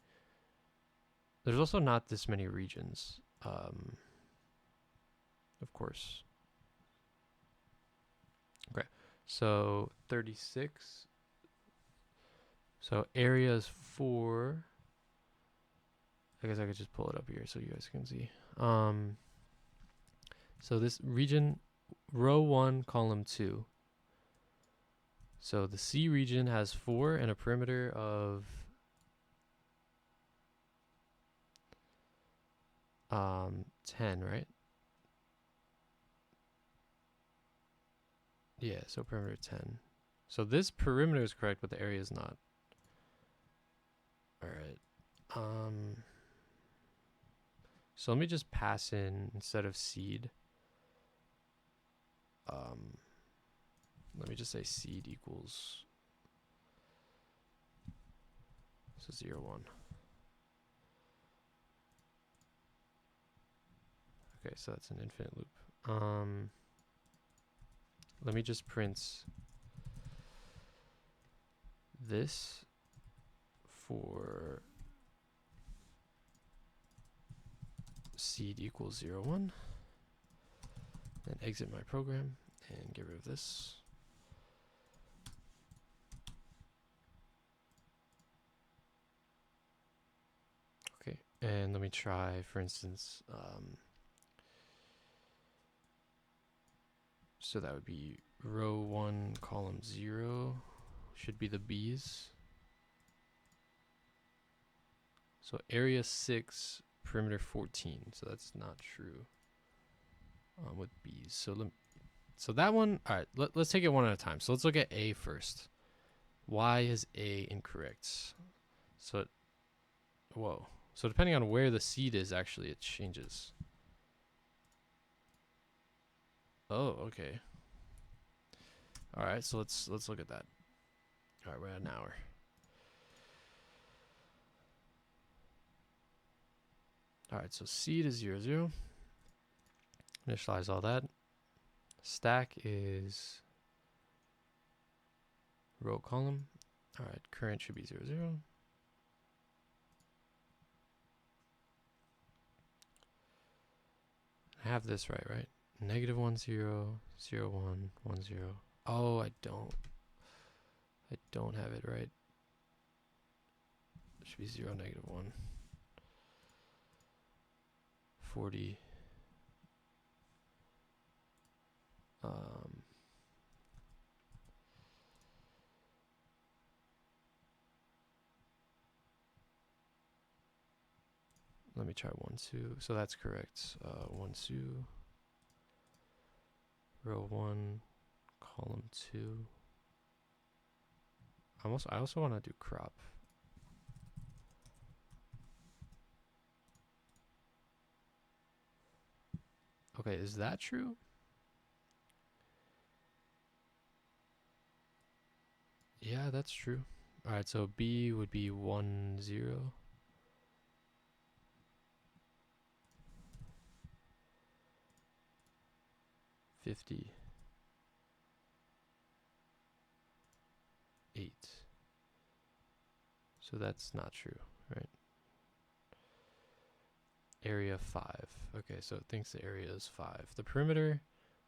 There's also not this many regions, of course. Okay, so 36. So area is 4. I guess I could just pull it up here so you guys can see. So this region, row 1, column 2. So the C region has 4 and a perimeter of 10, right? Yeah, so perimeter 10. So this perimeter is correct, but the area is not. All right. So let me just pass in, instead of seed, let me just say seed equals, so 0, 1. Okay, so that's an infinite loop. Let me just print this for seed equals 0, 1. Then exit my program and get rid of this. Okay, and let me try, for instance, so that would be row 1, column 0, should be the B's. So area 6, perimeter 14, so that's not true with B's. So that one, all right, let's take it one at a time. So let's look at A first. Why is A incorrect? So, whoa. So depending on where the seed is, actually, it changes. Oh, okay. All right, so let's look at that. All right, we're at an hour. All right, so seed is 0, 0. Initialize all that. Stack is row column. All right, current should be 0, 0. I have this right? Negative 1, 0, 0, 1, 1, 0. Oh, I don't have it right. It should be 0, negative 1. 40. Let me try 1, 2. So that's correct. 1, 2. Row 1, column 2. I also want to do crop. Okay, is that true? Yeah, that's true. All right, so B would be 1, 0. $58. So that's not true, right? Area 5. Okay, so it thinks the area is 5. The perimeter,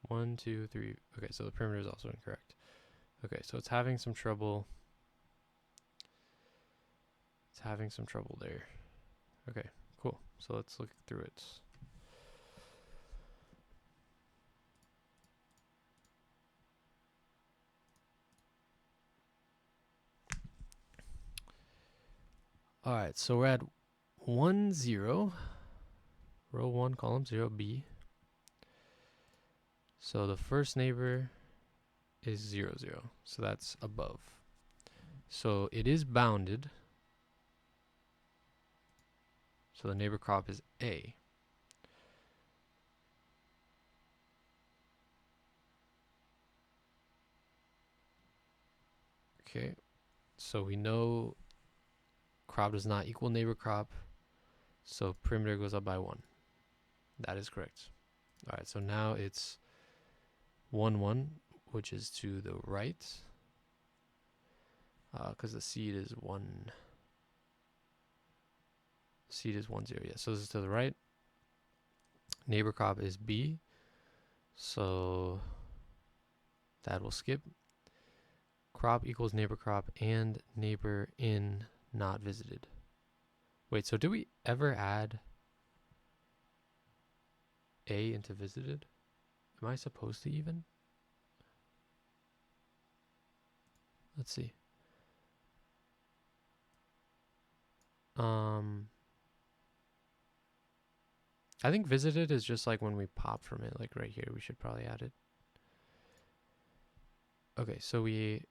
1, 2, 3. Okay, so the perimeter is also incorrect. Okay, so it's having some trouble. It's having some trouble there. Okay, cool. So let's look through it. All right, so we're at 1, 0. Row 1, column 0, B. So the first neighbor is 0, 0. So that's above. So it is bounded. So the neighbor crop is A. Okay, so we know crop does not equal neighbor crop. So perimeter goes up by 1. That is correct. All right, so now it's 1, 1, which is to the right. Because the seed is 1. Seed is 1, 0. Yeah, so this is to the right. Neighbor crop is B. So that will skip. Crop equals neighbor crop and neighbor in not visited. Wait, so do we ever add A into visited? Am I supposed to even? Let's see. I think visited is just like when we pop from it, like right here. We should probably add it. Okay, so we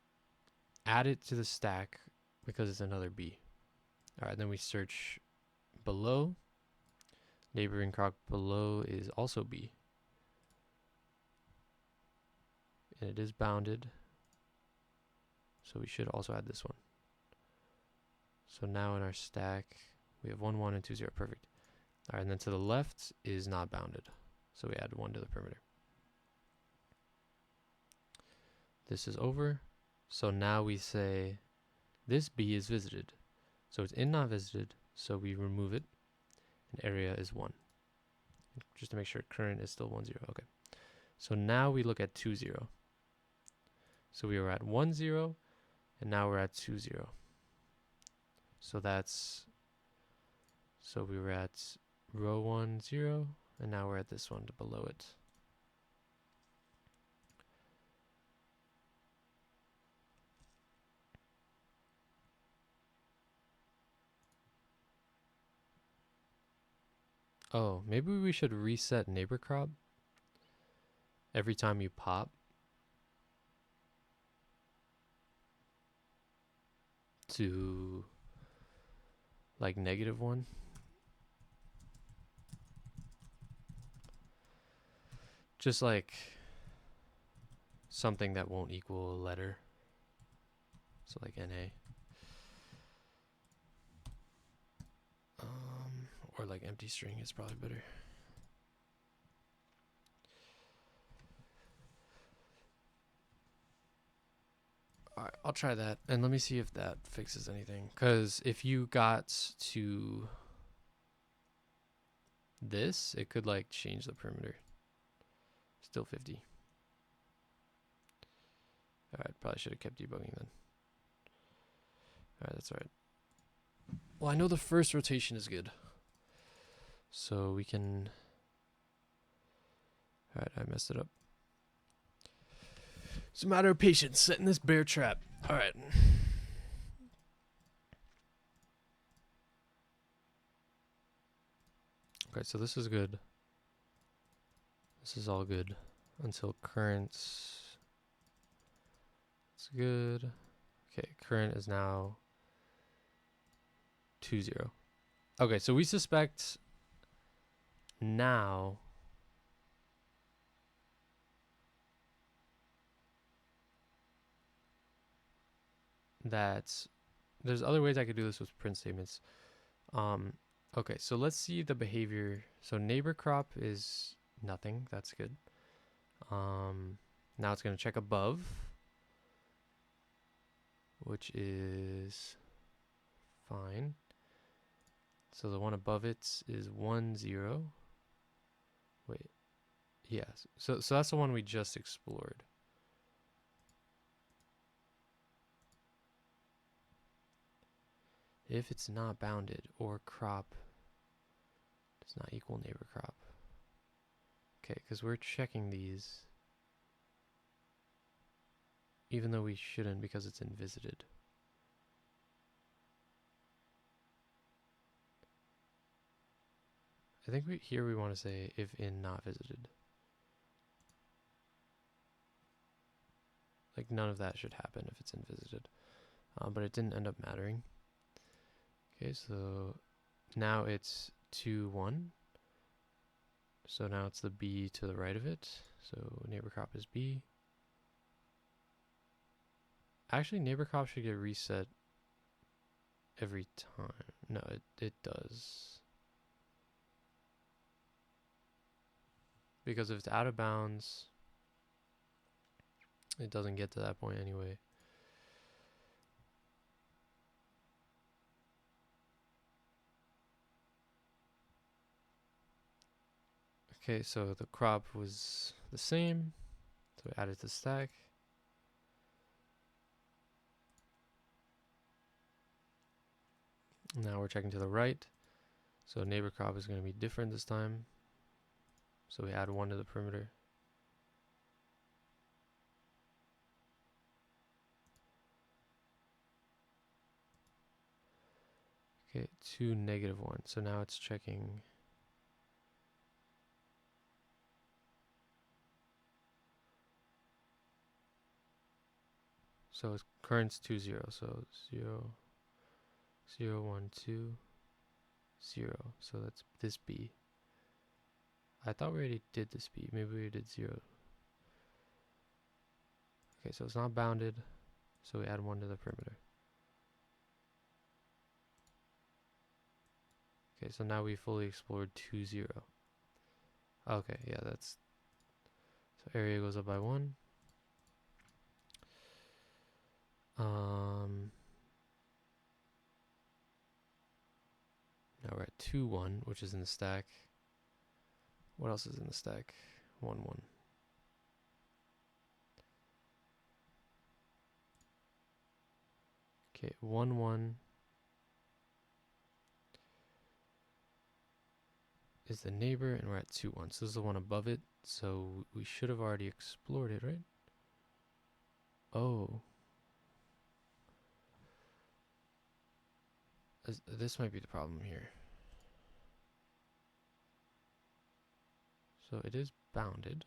add it to the stack because it's another B. All right, then we search below. Neighboring crop below is also B. And it is bounded. So we should also add this one. So now in our stack, we have 1, 1, and 2, 0. Perfect. All right, and then to the left is not bounded. So we add 1 to the perimeter. This is over. So now we say this B is visited. So it's in not visited. So we remove it. And area is 1. Just to make sure current is still 1, 0. Okay. So now we look at 2, 0. So we were at 1, 0. And now we're at 2, 0. So that's, so we were at row 1, 0, and now we're at this one below it. Oh, maybe we should reset neighbor crop every time you pop to like -1. Just like something that won't equal a letter. So like NA. Or like empty string is probably better. Alright, I'll try that. And let me see if that fixes anything. Because if you got to this, it could like change the perimeter. Still 50. Alright, probably should have kept debugging then. Alright, that's alright. Well, I know the first rotation is good. So we can... Alright, I messed it up. It's a matter of patience, setting this bear trap. Alright. Okay, so this is good. This is all good. Until currents... It's good. Okay, current is now 2-0. Okay, so we suspect now that there's other ways I could do this with print statements. Okay, so let's see the behavior. So neighbor crop is nothing. That's good. Now it's going to check above, which is fine. So the one above it is 1-0. Wait, yes. So that's the one we just explored. If it's not bounded or crop does not equal neighbor crop. Okay, because we're checking these even though we shouldn't because it's invisited. I think here we want to say if in not visited. Like none of that should happen if it's invisited. But it didn't end up mattering. Okay, so now it's 2-1. So now it's the B to the right of it. So neighbor crop is B. Actually, neighbor crop should get reset every time. No, it does. Because if it's out of bounds, it doesn't get to that point anyway. Okay, so the crop was the same. So we added to stack. Now we're checking to the right. So neighbor crop is going to be different this time. So we add 1 to the perimeter. Okay, 2 -1. So now it's checking. So its current's 2-0. So 0, 0, 1, 2, 0. So that's this B. I thought we already did this B. Maybe we did 0. Okay, so it's not bounded. So we add 1 to the perimeter. Okay, so now we fully explored 2-0. Okay, yeah, that's... So area goes up by 1. Now we're at 2-1, which is in the stack. What else is in the stack? 1-1. Okay, 1-1 is the neighbor, and we're at 2-1. So this is the one above it. So we should have already explored it, right? Oh. This might be the problem here. So it is bounded.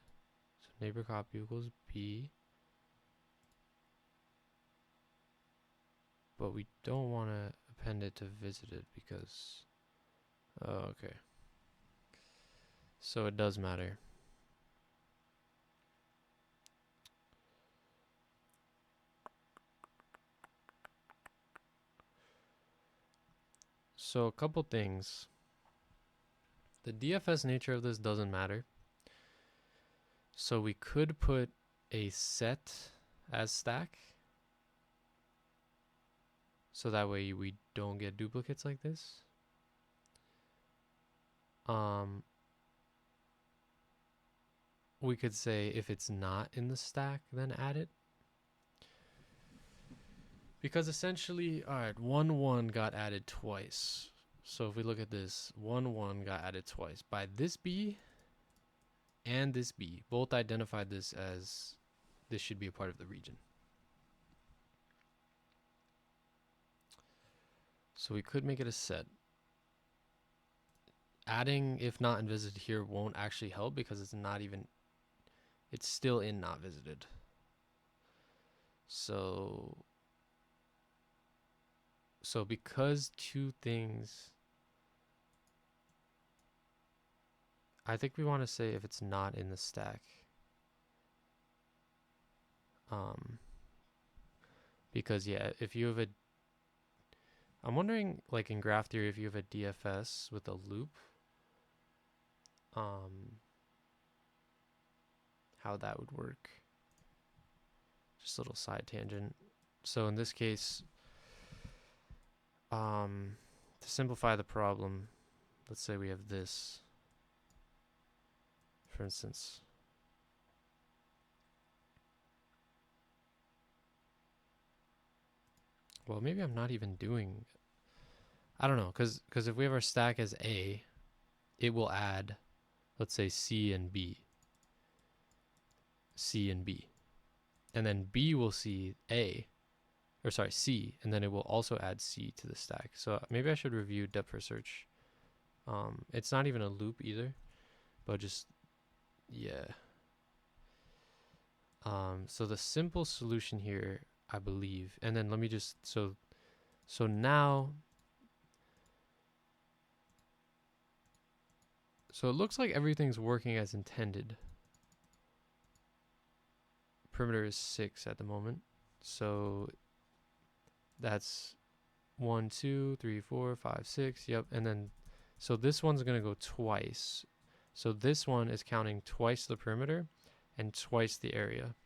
So neighbor crop equals B. But we don't want to append it to visited because... Oh, okay. So it does matter. So a couple things. the DFS nature of this doesn't matter. So we could put a set as stack. So that way we don't get duplicates like this. We could say if it's not in the stack, then add it. Because essentially, all right, 1-1 got added twice. So if we look at this, 1-1 got added twice by this B and this B. Both identified this as this should be a part of the region. So we could make it a set. Adding if not in visited here won't actually help because it's not even, it's still in not visited. So because two things, I think we want to say if it's not in the stack. Because yeah, if you have a, I'm wondering like in graph theory, if you have a DFS with a loop, how that would work. Just a little side tangent. So in this case, to simplify the problem, let's say we have this, for instance. Well, maybe I'm not even doing, I don't know, because if we have our stack as A, it will add, let's say C and B. C and B. And then B will see A, or sorry, C, and then it will also add C to the stack. So maybe I should review depth first search. It's not even a loop either, but just, yeah. So the simple solution here, I believe, and then let me just, so now, so it looks like everything's working as intended. Perimeter is 6 at the moment. So that's 1, 2, 3, 4, 5, 6. Yep. And then, so this one's going to go twice. So this one is counting twice the perimeter and twice the area,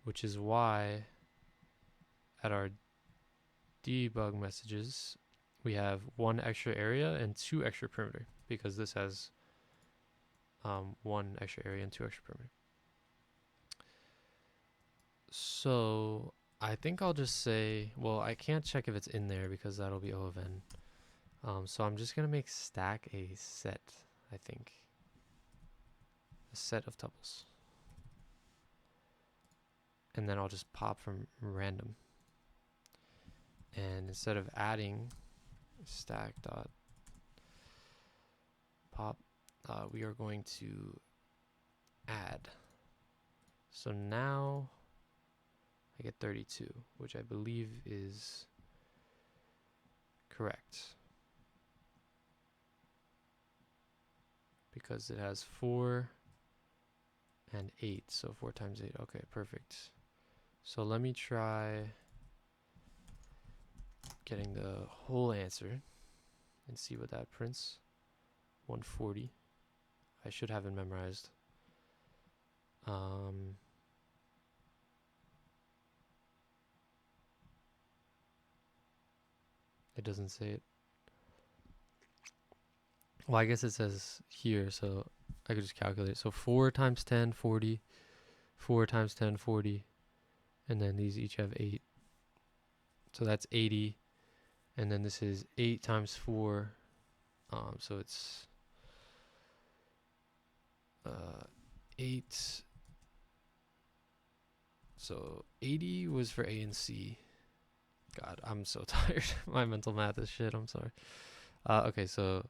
which is why at our debug messages, we have 1 extra area and 2 extra perimeter, because this has 1 extra area and 2 extra perimeter. So I think I'll just say, well, I can't check if it's in there because that'll be O of n. So I'm just going to make stack a set, I think. A set of tuples. And then I'll just pop from random. And instead of adding stack dot pop, we are going to add. So now I get 32, which I believe is correct. Because it has 4 and 8, so 4 times 8. Okay, perfect. So let me try getting the whole answer and see what that prints. 140. I should have it memorized. It doesn't say it. Well, I guess it says here, so I could just calculate. So 4 times 10, 40. 4 times 10, 40. And then these each have 8. So that's 80. And then this is 8 times 4. So it's 8. So 80 was for A and C. God, I'm so tired. My mental math is shit. I'm sorry. Okay, so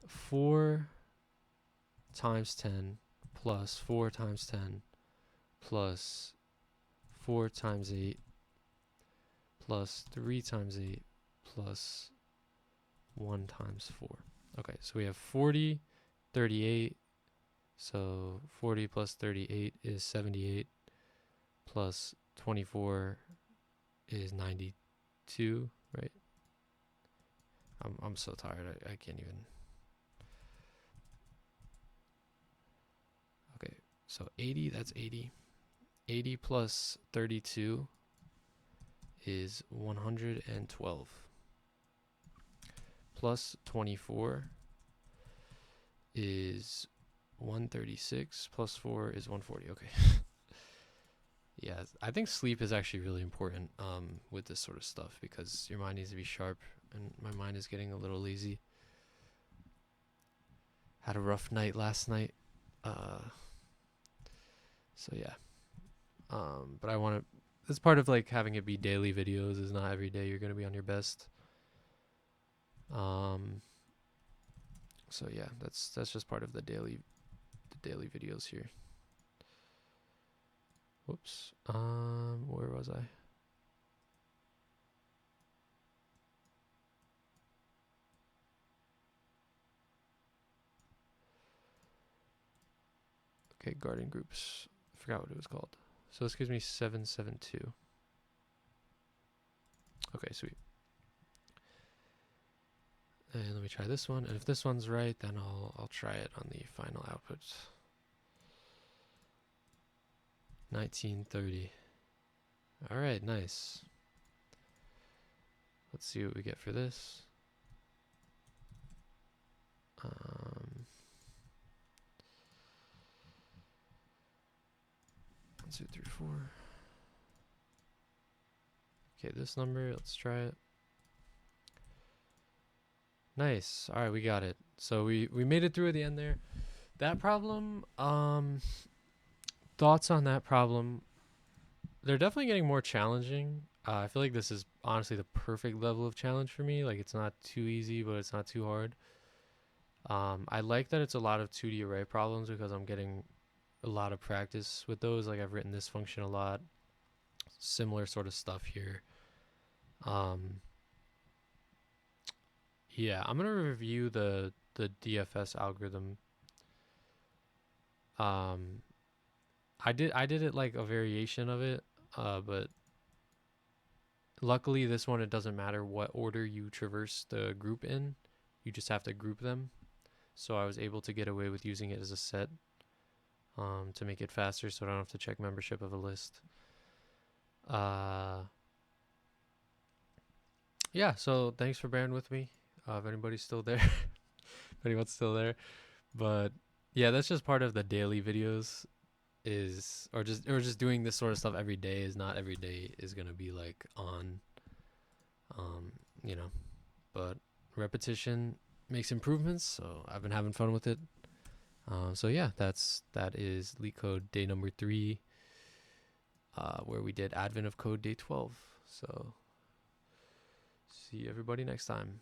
4 times 10 plus 4 times 10 plus 4 times 8 plus 3 times 8 plus 1 times 4. Okay, so we have 40, 38. So 40 plus 38 is 78 plus 24 is 92, right? I'm so tired. I can't even. So 80, that's 80. 80 plus 32 is 112. Plus 24 is 136. Plus 4 is 140. Okay. Yeah, I think sleep is actually really important with this sort of stuff because your mind needs to be sharp, and my mind is getting a little lazy. Had a rough night last night. So yeah. But I want to. It's part of like having it be daily videos. Is not every day you're gonna be on your best. So yeah, that's just part of the daily videos here. Whoops. Where was I? Okay, garden groups. I forgot what it was called. So this gives me 772. Okay, sweet. And let me try this one. And if this one's right, then I'll try it on the final output. 1930. All right, nice. Let's see what we get for this. 1, 2, 3, 4. Okay, this number, let's try it. Nice. All right, we got it. So we made it through at the end there. That problem, thoughts on that problem? They're definitely getting more challenging. I feel like this is honestly the perfect level of challenge for me. Like it's not too easy, but it's not too hard. I like that it's a lot of 2D array problems because I'm getting a lot of practice with those. Like I've written this function a lot. Similar sort of stuff here. Yeah, I'm gonna review the DFS algorithm. I did it like a variation of it, but luckily this one it doesn't matter what order you traverse the group in, you just have to group them. So I was able to get away with using it as a set to make it faster, so I don't have to check membership of a list. Yeah, so thanks for bearing with me. If anybody's still there, if anyone's still there, but yeah, that's just part of the daily videos. Or just doing this sort of stuff every day is not every day is gonna be like on, you know, but repetition makes improvements. So I've been having fun with it. So yeah, that is LeetCode day number 3, where we did Advent of Code day 12. So see everybody next time.